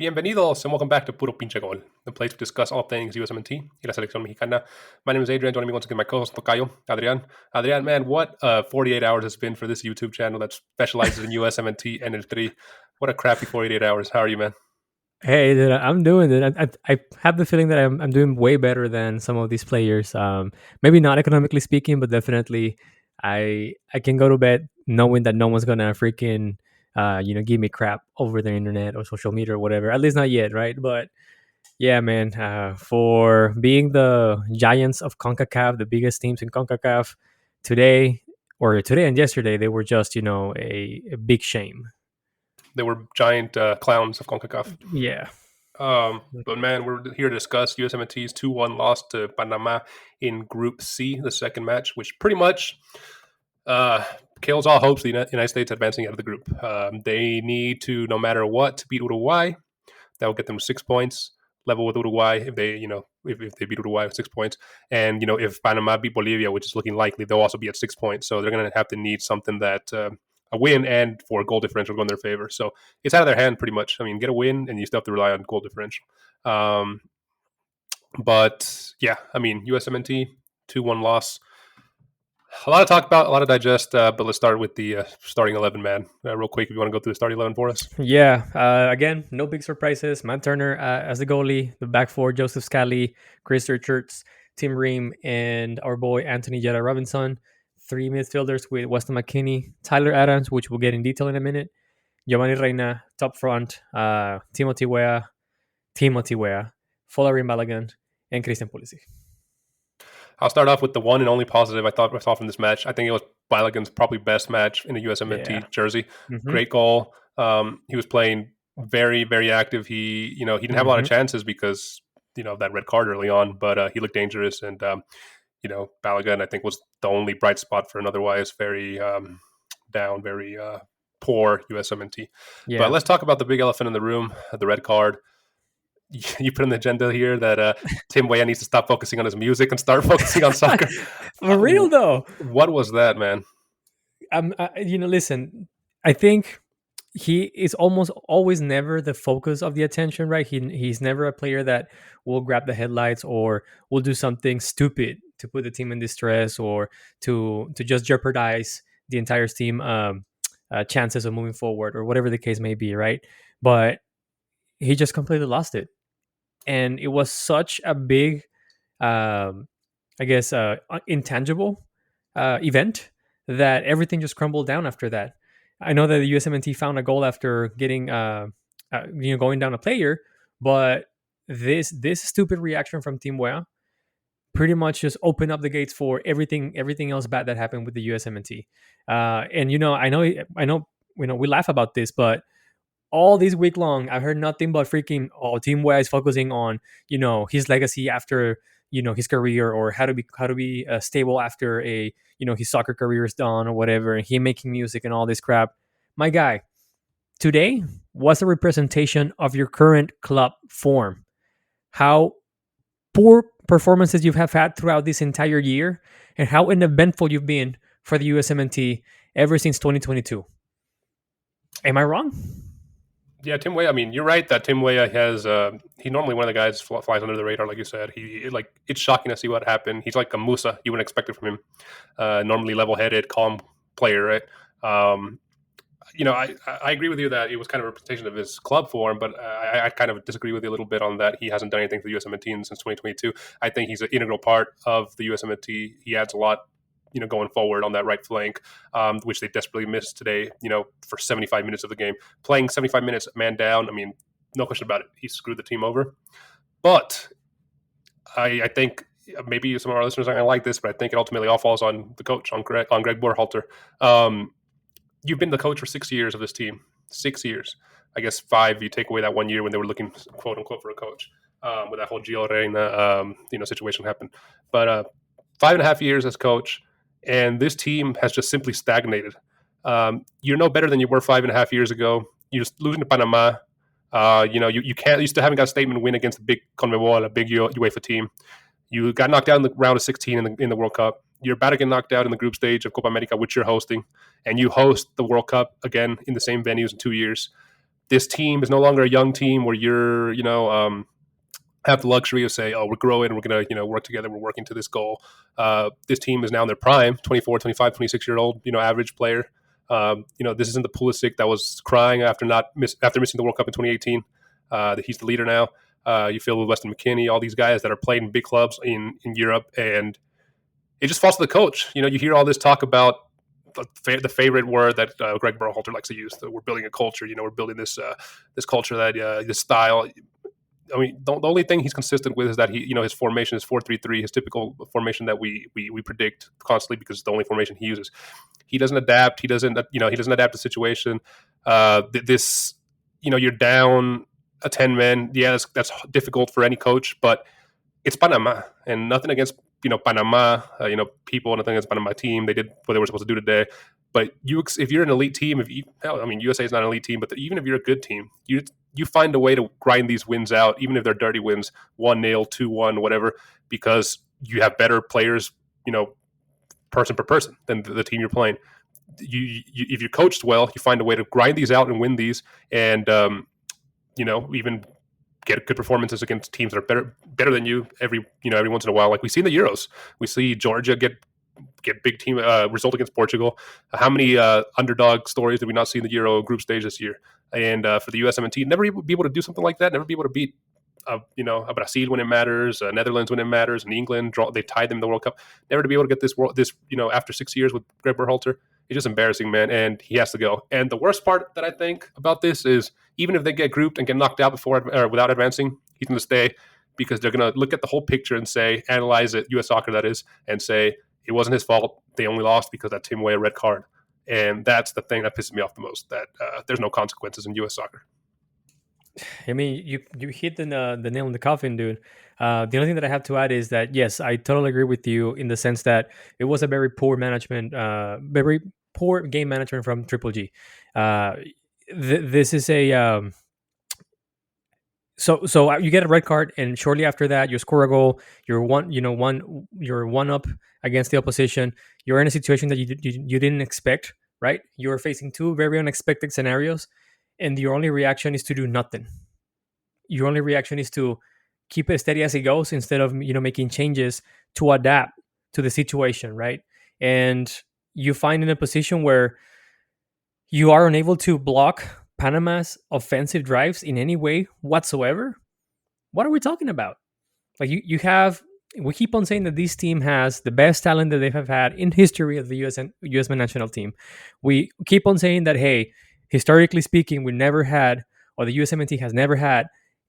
Bienvenidos and welcome back to Puro Pinche Gol, the place to discuss all things Usmnt y la selección mexicana. My name is Adrian, joining me once again my co-host Tocayo, Adrian. Adrian, man, what 48 hours has been for this YouTube channel that specializes in USMNT and L3. What a crappy 48 hours. How are you, man? Hey, dude, I'm doing it. I have the feeling that I'm doing way better than some of these players. Maybe not economically speaking, but definitely I can go to bed knowing that no one's gonna freaking give me crap over the internet or social media or whatever. At least not yet, right? But yeah, man, for being the giants of CONCACAF, the biggest teams in CONCACAF, today and yesterday, they were just a big shame. They were giant clowns of CONCACAF. Yeah. But man, we're here to discuss USMNT's 2-1 loss to Panama in Group C, the second match, which pretty much kills all hopes of the United States advancing out of the group. They need to, no matter what, to beat Uruguay. That will get them 6 points, level with Uruguay if they, if they beat Uruguay with 6 points. And, if Panama beat Bolivia, which is looking likely, they'll also be at 6 points. So they're going to have to need something that a win and for a goal differential go in their favor. So it's out of their hand pretty much. I mean, get a win and you still have to rely on goal differential. But yeah, I mean, USMNT 2-1 loss. A lot to talk about, a lot to digest, but let's start with the starting 11, man. Real quick, if you want to go through the starting 11 for us. Yeah, again, no big surprises. Matt Turner as the goalie, the back four, Joseph Scally, Chris Richards, Tim Ream, and our boy Anthony Jetta Robinson. 3 midfielders with Weston Mckennie, Tyler Adams, which we'll get in detail in a minute, Gioreyna, top front, Timothy Weah, Follery Balogun, and Christian Pulisic. I'll start off with the one and only positive I saw from this match. I think it was Balogun's probably best match in a USMNT jersey. Mm-hmm. Great goal. He was playing very, very active. He didn't have a lot of chances because, that red card early on, but he looked dangerous. And, Balogun, I think, was the only bright spot for an otherwise very down, very poor USMNT. Yeah. But let's talk about the big elephant in the room, the red card. You put on the agenda here that timweah needs to stop focusing on his music and start focusing on soccer. For real, though. What was that, man? Listen, I think he is almost always never the focus of the attention, right? He's never a player that will grab the headlights or will do something stupid to put the team in distress or to just jeopardize the entire team chances of moving forward or whatever the case may be, right? But he just completely lost it. And it was such a big, intangible event that everything just crumbled down after that. I know that the USMNT found a goal after getting, going down a player, but this stupid reaction from Timweah pretty much just opened up the gates for everything else bad that happened with the USMNT. And I know, we laugh about this, but all this week long, I've heard nothing but freaking Timweah is focusing on his legacy after his career or how to be stable after his soccer career is done or whatever, and he making music and all this crap. My guy, today was a representation of your current club form. How poor performances you have had throughout this entire year, and how uneventful you've been for the USMNT ever since 2022. Am I wrong? Yeah, Timweah. I mean, you're right that Timweah has. He's normally one of the guys flies under the radar, like you said. It's shocking to see what happened. He's like a Musa. You wouldn't expect it from him. Normally level-headed, calm player, right? I agree with you that it was kind of a representation of his club form, but I kind of disagree with you a little bit on that. He hasn't done anything for the USMNT since 2022. I think he's an integral part of the USMNT. He adds a lot, going forward on that right flank, which they desperately missed today, for 75 minutes of the game. Playing 75 minutes man down, I mean, no question about it. He screwed the team over. But I think maybe some of our listeners aren't going to like this, but I think it ultimately all falls on the coach, on Gregg Berhalter. You've been the coach for 6 years of this team. 6 years. I guess 5, you take away that 1 year when they were looking, quote unquote, for a coach, with that whole Gioreyna, situation happened. But 5.5 years as coach, and this team has just simply stagnated. You're no better than you were 5.5 years ago. You're just losing to Panama. You still haven't got a statement win against the big conmebol, a big UEFA team. You got knocked out in the round of 16 in the World Cup. You're about to get knocked out in the group stage of Copaamerica, which you're hosting, and you host the World Cup again in the same venues in 2 years. this team is no longer a young team where you're, have the luxury of say, oh, we're growing, we're going to, work together, we're working to this goal. This team is now in their prime, 24, 25, 26-year-old, average player. This isn't the Pulisic that was crying after missing the World Cup in 2018. He's the leader now. You feel with Weston Mckennie, all these guys that are playing in big clubs in Europe, and it just falls to the coach. You hear all this talk about the favorite word that Gregg Berhalter likes to use. That we're building a culture. We're building this culture, that this style. I mean, the only thing he's consistent with is that his formation is 4-3-3, his typical formation that we predict constantly because it's the only formation he uses. He doesn't adapt. He doesn't adapt to the situation. You're down a 10-man. Yeah, that's difficult for any coach, but it's Panama, and nothing against Panama. People, nothing against Panama team. They did what they were supposed to do today. But if you're an elite team, USA is not an elite team, but even if you're a good team, you find a way to grind these wins out, even if they're dirty wins, 1-0, 2-1, whatever, because you have better players, person per person than the team you're playing. If you're coached well, you find a way to grind these out and win these, and even get good performances against teams that are better than you every once in a while. Like we see in the Euros, we see Georgia get big team result against Portugal. How many underdog stories did we not see in the Euro group stage this year? And for the Usmnt, never be able to do something like that. Never be able to beat a Brazil when it matters, Netherlands when it matters, and England they tied them in the World Cup. Never to be able to get this after 6 years with Gregg Berhalter. It's just embarrassing, man, and he has to go. And the worst part that I think about this is even if they get grouped and get knocked out without advancing, he's going to stay because they're going to look at the whole picture and analyze it, U.S. Soccer that is, and say it wasn't his fault. They only lost because of that timweah red card. And that's the thing that pisses me off the most, that there's no consequences in U.S. soccer. I mean, you hit the nail in the coffin, dude. The only thing that I have to add is that, yes, I totally agree with you in the sense that it was a very poor management, very poor game management from Triple G. This is a... So you get a red card, and shortly after that, you score a goal. You're one up against the opposition. You're in a situation that you didn't expect, right? You're facing two very unexpected scenarios, and your only reaction is to do nothing. Your only reaction is to keep it steady as it goes instead of making changes to adapt to the situation, right? And you find in a position where you are unable to block Panama's offensive drives in any way whatsoever. What are we talking about? Like we keep on saying that this team has the best talent that they have had in history of the US national team. We keep on saying that, hey, historically speaking, the USMNT has never had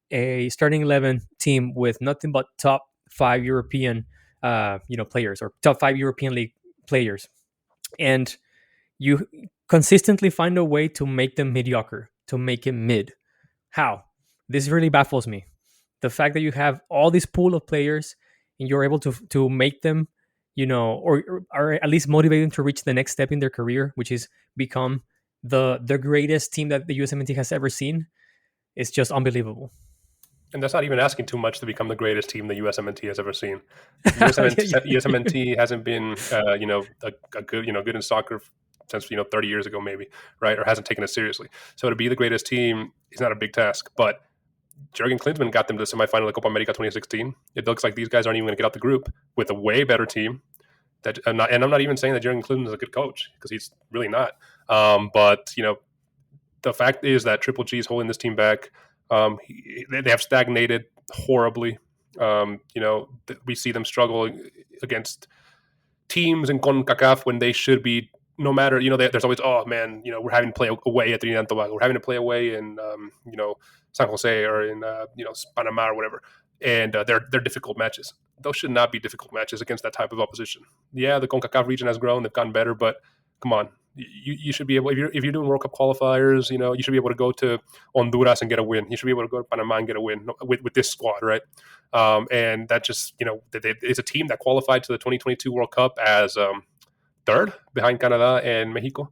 a starting 11 team with nothing but top 5 European, players, or top 5 European League players, and you consistently find a way to make them mediocre, to make it mid. How? This really baffles me. The fact that you have all this pool of players and you're able to make them, or at least motivate them to reach the next step in their career, which is become the greatest team that the USMNT has ever seen, is just unbelievable. And that's not even asking too much to become the greatest team the USMNT has ever seen. USMNT hasn't been, a good in soccer since 30 years ago, maybe, right? Or hasn't taken it seriously. So to be the greatest team is not a big task. But Jurgen Klinsmann got them to the semifinal of Copaamerica 2016. It looks like these guys aren't even going to get out the group with a way better team. I'm not even saying that Jurgen Klinsmann is a good coach, because he's really not. But the fact is that Triple G is holding this team back. They have stagnated horribly. We see them struggle against teams in CONCACAF when they should be. No matter, there's always, oh man, we're having to play away at Trinidad and Tobago. We're having to play away in, San Jose or in, Panama or whatever. And they're difficult matches. Those should not be difficult matches against that type of opposition. Yeah, the CONCACAF region has grown. They've gotten better, but come on. You should be able, if you're doing World Cup qualifiers, you should be able to go to Honduras and get a win. You should be able to go to Panama and get a win with this squad, right? And that just, it's a team that qualified to the 2022 World Cup as third behind Canada and Mexico,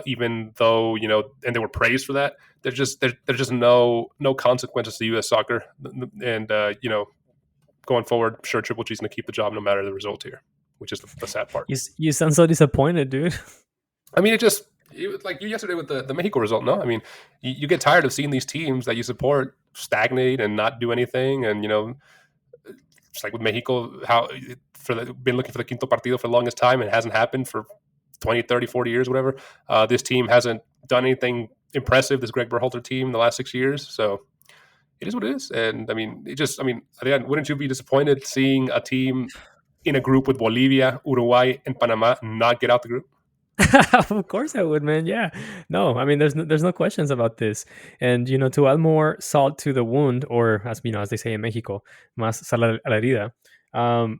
even though and they were praised for that. There's just no consequences to U.S. soccer, and going forward, sure, Triple G's gonna keep the job no matter the result here, which is the sad part. You sound so disappointed, dude. I mean, Like you yesterday with the Mexico result, no? I mean, you get tired of seeing these teams that you support stagnate and not do anything, and just like with Mexico, how been looking for the quinto partido for the longest time and it hasn't happened for 20, 30, 40 years, whatever. This team hasn't done anything impressive, this Gregg Berhalter team, in the last 6 years. So it is what it is. And I mean, again, wouldn't you be disappointed seeing a team in a group with Bolivia, Uruguay, and Panama not get out the group? Of course I would, man. Yeah. No, I mean, there's no questions about this. And to add more salt to the wound, or as they say in Mexico, más sal a la herida.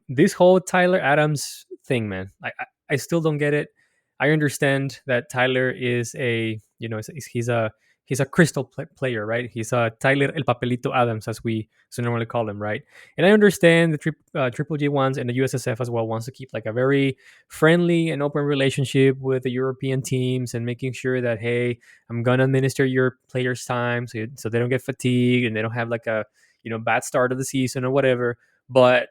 This whole Tyler Adams thing, man. I still don't get it. I understand that Tyler is he's a crystal player, right? He's a Tyler El Papelito Adams, as we so normally call him, right? And I understand the Triple G ones and the USSF as well wants to keep like a very friendly and open relationship with the European teams and making sure that, hey, I'm gonna administer your players' time so they don't get fatigued and they don't have like a bad start of the season or whatever. But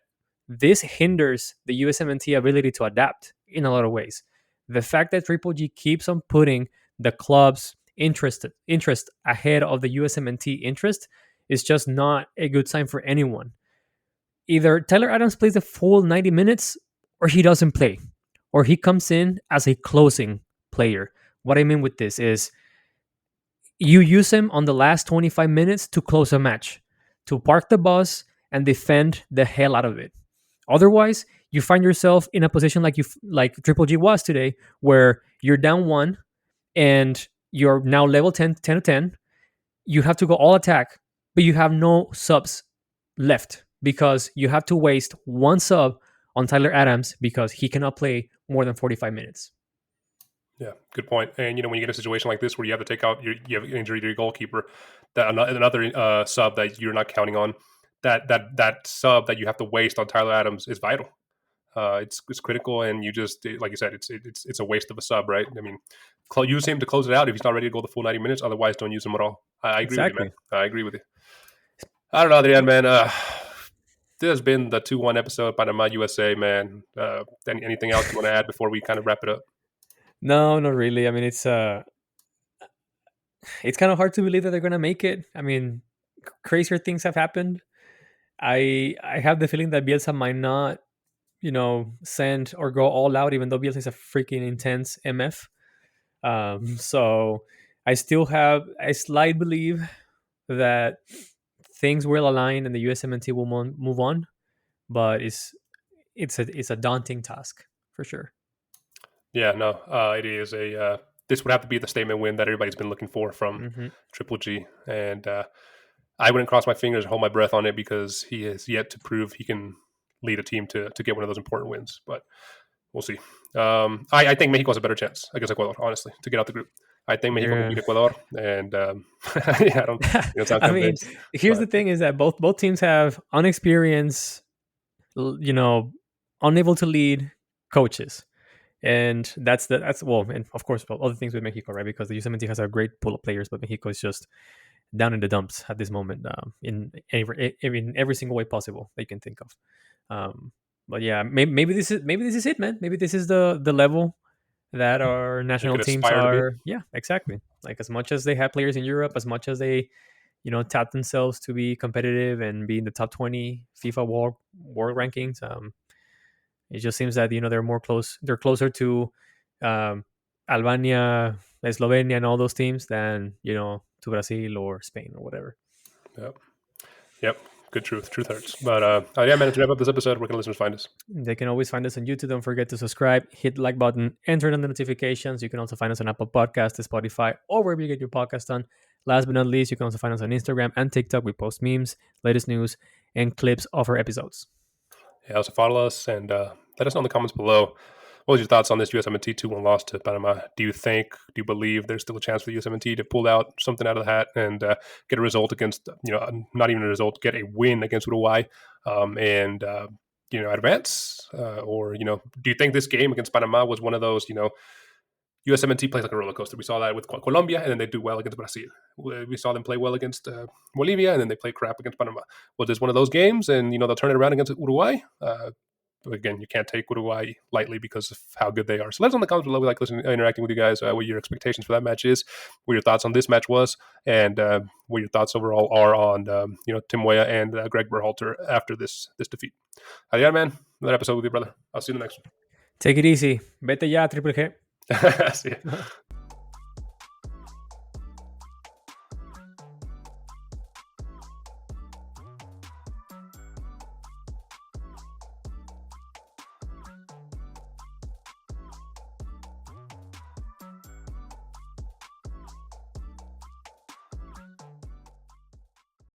this hinders the USMNT ability to adapt in a lot of ways. The fact that Triple G keeps on putting the club's interest ahead of the USMNT interest is just not a good sign for anyone. Either Tyler Adams plays the full 90 minutes or he doesn't play, or he comes in as a closing player. What I mean with this is you use him on the last 25 minutes to close a match, to park the bus and defend the hell out of it. Otherwise, you find yourself in a position like Triple G was today, where you're down one and you're now level 10 to 10. You have to go all attack, but you have no subs left because you have to waste one sub on Tyler Adams because he cannot play more than 45 minutes. Yeah, good point. And when you get a situation like this where you have to take out you have an injury to your goalkeeper, that another sub that you're not counting on, that sub that you have to waste on Tyler Adams is vital. It's critical, and you just, like you said, it's a waste of a sub, right? I mean, use him to close it out if he's not ready to go the full 90 minutes. Otherwise, don't use him at all. I agree with you, man. I agree with you. I don't know, Adrian, man. This has been the 2-1 episode, Panama, USA, man. Anything else you want to add before we kind of wrap it up? No, not really. I mean, it's kind of hard to believe that they're gonna make it. I mean, crazier things have happened. I have the feeling that Bielsa might not, send or go all out, even though Bielsa is a freaking intense MF. So I still have a slight belief that things will align and the USMNT will move on, but it's a daunting task for sure. Yeah, no, it is this would have to be the statement win that everybody's been looking for from Triple G, and I wouldn't cross my fingers and hold my breath on it because he has yet to prove he can lead a team to get one of those important wins. But we'll see. I think Mexico has a better chance against Ecuador, honestly, to get out the group. I think Mexico can beat Ecuador, and yeah, I don't. I mean, here's the thing: is that both teams have unexperienced, unable to lead coaches. And that's well, and of course, other things with Mexico, right? Because the USMNT has a great pool of players, but Mexico is just down in the dumps at this moment, in every single way possible they can think of. But yeah, maybe this is it, man. Maybe this is the level that our national teams are. Yeah, exactly. Like, as much as they have players in Europe, as much as they, tap themselves to be competitive and be in the top 20 FIFA world rankings. It just seems that they're closer to Albania, Slovenia, and all those teams than to Brazil or Spain or whatever. Yep. Good truth. Truth hurts. But yeah, man, to wrap up this episode, where can listeners find us? They can always find us on YouTube. Don't forget to subscribe, hit the like button, and turn on the notifications. You can also find us on Apple Podcasts, Spotify, or wherever you get your podcast on. Last but not least, you can also find us on Instagram and TikTok. We post memes, latest news, and clips of our episodes. Yeah, also follow us and let us know in the comments below. What was your thoughts on this USMNT 2-1 loss to Panama? Do you believe there's still a chance for the USMNT to pull out something out of the hat and get a result against, not even a result, get a win against Uruguay and advance? Or, do you think this game against Panama was one of those, USMNT plays like a roller coaster? We saw that with Colombia, and then they do well against Brazil. We saw them play well against Bolivia, and then they play crap against Panama. Was this one of those games, and they'll turn it around against Uruguay? again, you can't take Uruguay lightly because of how good they are. So let us know in the comments below. We like listening, interacting with you guys. What your expectations for that match is, what your thoughts on this match was, and what your thoughts overall are on Tim Weah and Gregg Berhalter after this defeat. Yeah, man. Another episode with you, brother. I'll see you in the next one. Take it easy. Vete ya, Triple G. See ya.